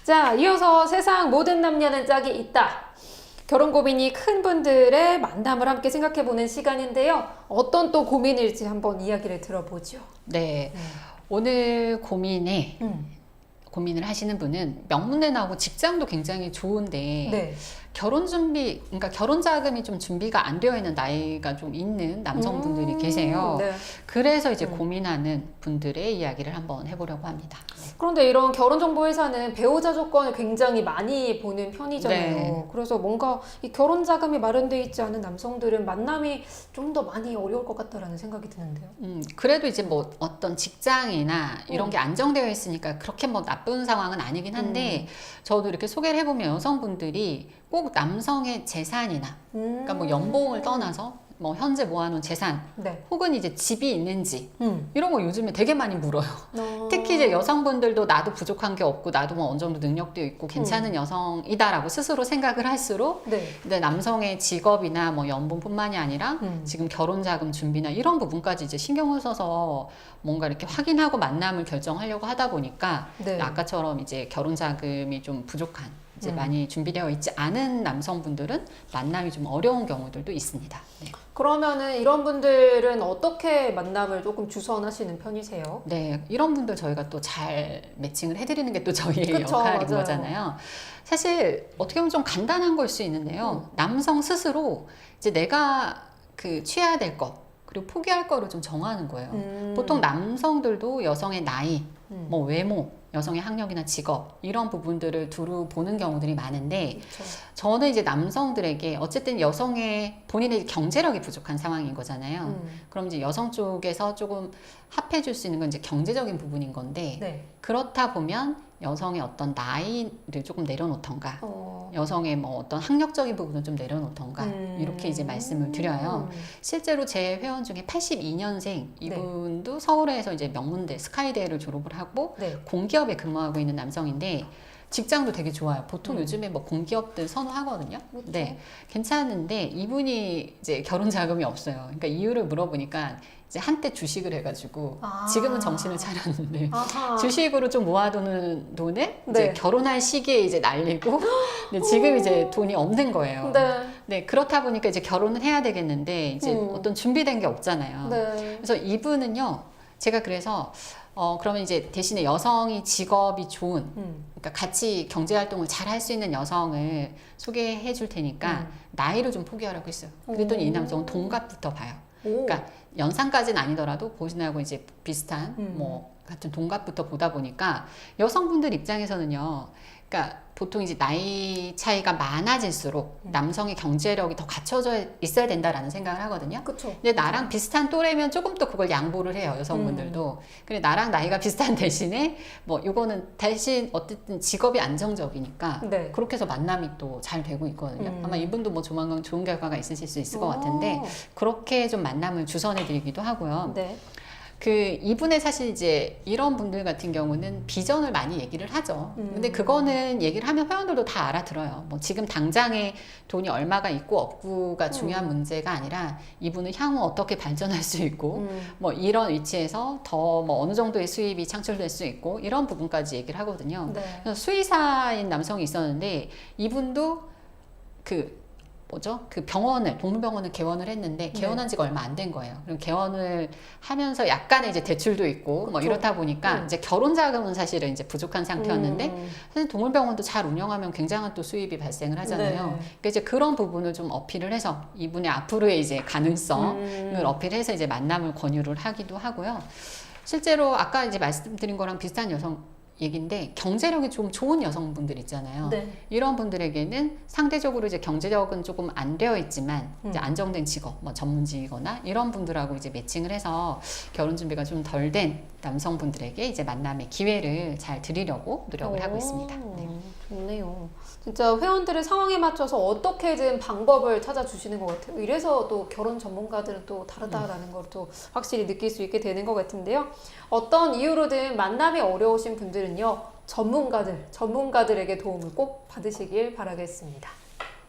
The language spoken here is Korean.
자, 이어서 세상 모든 남녀는 짝이 있다. 결혼 고민이 큰 분들의 만남을 함께 생각해보는 시간인데요. 어떤 또 고민일지 한번 이야기를 들어보죠. 네. 오늘 고민을 하시는 분은 명문대 나오고 직장도 굉장히 좋은데 네. 결혼 준비, 그러니까 결혼 자금이 좀 준비가 안 되어 있는 나이가 좀 있는 남성분들이 계세요. 네. 그래서 이제 고민하는 분들의 이야기를 한번 해보려고 합니다. 그런데 이런 결혼정보회사는 배우자 조건을 굉장히 많이 보는 편이잖아요. 네. 그래서 뭔가 이 결혼 자금이 마련되어 있지 않은 남성들은 만남이 좀 더 많이 어려울 것 같다라는 생각이 드는데요. 그래도 이제 뭐 어떤 직장이나 이런 게 안정되어 있으니까 그렇게 뭐 나쁜 상황은 아니긴 한데 저도 이렇게 소개를 해보면 여성분들이 꼭 남성의 재산이나 그러니까 뭐 연봉을 떠나서 뭐 현재 모아놓은 재산 네. 혹은 이제 집이 있는지 이런 거 요즘에 되게 많이 물어요. 어. 특히 이제 여성분들도 나도 부족한 게 없고 나도 뭐 어느 정도 능력도 있고 괜찮은 여성이다라고 스스로 생각을 할수록 네. 근데 남성의 직업이나 뭐 연봉뿐만이 아니라 지금 결혼 자금 준비나 이런 부분까지 이제 신경을 써서 뭔가 이렇게 확인하고 만남을 결정하려고 하다 보니까 네. 아까처럼 이제 결혼 자금이 좀 부족한 이제 많이 준비되어 있지 않은 남성분들은 만남이 좀 어려운 경우들도 있습니다. 네. 그러면은 이런 분들은 어떻게 만남을 조금 주선하시는 편이세요? 네, 이런 분들 저희가 또 잘 매칭을 해드리는 게 또 저희의 그쵸, 역할인 맞아요. 거잖아요. 사실 어떻게 보면 좀 간단한 걸 수 있는데요. 남성 스스로 이제 내가 그 취해야 될 것 그리고 포기할 거를 좀 정하는 거예요. 보통 남성들도 여성의 나이, 뭐 외모, 여성의 학력이나 직업 이런 부분들을 두루 보는 경우들이 많은데 그쵸. 저는 이제 남성들에게 어쨌든 여성의 본인의 경제력이 부족한 상황인 거잖아요. 그럼 이제 여성 쪽에서 조금 합해줄 수 있는 건 이제 경제적인 부분인 건데 네. 그렇다 보면 여성의 어떤 나이를 조금 내려놓던가 어. 여성의 뭐 어떤 학력적인 부분을 좀 내려놓던가 이렇게 이제 말씀을 드려요. 실제로 제 회원 중에 82년생 이분도 서울에서 이제 명문대 스카이대를 졸업을 하고 네. 공기업에 근무하고 있는 남성인데 직장도 되게 좋아요. 보통 요즘에 뭐 공기업들 선호하거든요. 그렇죠. 네, 괜찮은데 이분이 이제 결혼 자금이 없어요. 그러니까 이유를 물어보니까 이제 한때 주식을 해가지고 지금은 정신을 차렸는데 아하. 주식으로 좀 모아두는 돈을 이제 네. 결혼할 시기에 이제 날리고 근데 지금 이제 돈이 없는 거예요. 네. 네, 그렇다 보니까 이제 결혼을 해야 되겠는데 이제 어떤 준비된 게 없잖아요. 네. 그래서 이분은요, 제가 그래서 그러면 이제 대신에 여성이 직업이 좋은, 그러니까 같이 경제활동을 잘 할 수 있는 여성을 소개해 줄 테니까 나이를 좀 포기하라고 했어요. 그랬더니 이 남성은 동갑부터 봐요. 오. 그러니까 연상까지는 아니더라도 보신하고 이제 비슷한 뭐 같은 동갑부터 보다 보니까 여성분들 입장에서는요, 그러니까 보통 이제 나이 차이가 많아질수록 남성의 경제력이 더 갖춰져 있어야 된다라는 생각을 하거든요. 그쵸. 근데 나랑 비슷한 또래면 조금 더 그걸 양보를 해요, 여성분들도. 근데 나랑 나이가 비슷한 대신에 뭐 이거는 대신 어쨌든 직업이 안정적이니까 네. 그렇게 해서 만남이 또 잘 되고 있거든요. 아마 이분도 뭐 조만간 좋은 결과가 있으실 수 있을 것 같은데 그렇게 좀 만남을 주선해 드리기도 하고요. 네. 그 이분의 사실 이제 이런 분들 같은 경우는 비전을 많이 얘기를 하죠. 근데 그거는 얘기를 하면 회원들도 다 알아들어요. 뭐 지금 당장에 돈이 얼마가 있고 없고가 중요한 문제가 아니라 이분은 향후 어떻게 발전할 수 있고 뭐 이런 위치에서 더 뭐 어느 정도의 수입이 창출될 수 있고 이런 부분까지 얘기를 하거든요. 네. 그래서 수의사인 남성이 있었는데 이분도 그 병원을 동물병원을 개원을 했는데 개원한 지가 얼마 안 된 거예요. 그럼 개원을 하면서 약간의 이제 대출도 있고 뭐 이렇다 보니까 이제 결혼 자금은 사실은 이제 부족한 상태였는데 사실 동물병원도 잘 운영하면 굉장한 또 수입이 발생을 하잖아요. 네. 그러니까 이제 그런 부분을 좀 어필을 해서 이분의 앞으로의 이제 가능성을 어필해서 이제 만남을 권유를 하기도 하고요. 실제로 아까 이제 말씀드린 거랑 비슷한 얘기인데 경제력이 좀 좋은 여성분들 있잖아요. 네. 이런 분들에게는 상대적으로 이제 경제력은 조금 안 되어 있지만 이제 안정된 직업, 뭐 전문직이거나 이런 분들하고 이제 매칭을 해서 결혼 준비가 좀 덜 된 남성분들에게 이제 만남의 기회를 잘 드리려고 노력을 하고 있습니다. 네. 좋네요. 진짜 회원들의 상황에 맞춰서 어떻게든 방법을 찾아주시는 것 같아요. 이래서 또 결혼 전문가들은 또 다르다라는 걸 또 확실히 느낄 수 있게 되는 것 같은데요. 어떤 이유로든 만남이 어려우신 분들은요, 전문가들에게 도움을 꼭 받으시길 바라겠습니다.